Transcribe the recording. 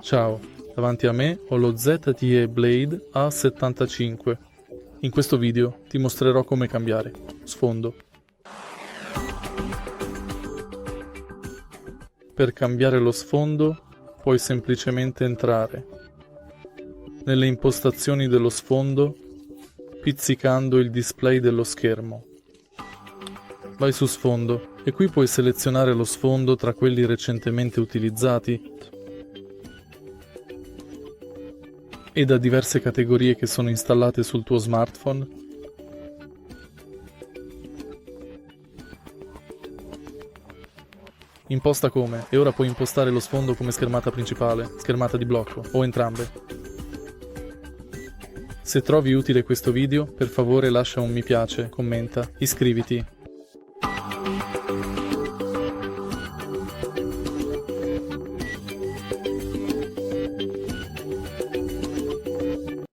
Ciao, davanti a me ho lo ZTE Blade A75. In questo video ti mostrerò come cambiare sfondo. Per cambiare lo sfondo puoi semplicemente entrare nelle impostazioni dello sfondo pizzicando il display dello schermo. Vai su sfondo e qui puoi selezionare lo sfondo tra quelli recentemente utilizzati e da diverse categorie che sono installate sul tuo smartphone. Imposta come e ora puoi impostare lo sfondo come schermata principale, schermata di blocco o entrambe. Se trovi utile questo video, per favore lascia un mi piace, commenta, iscriviti.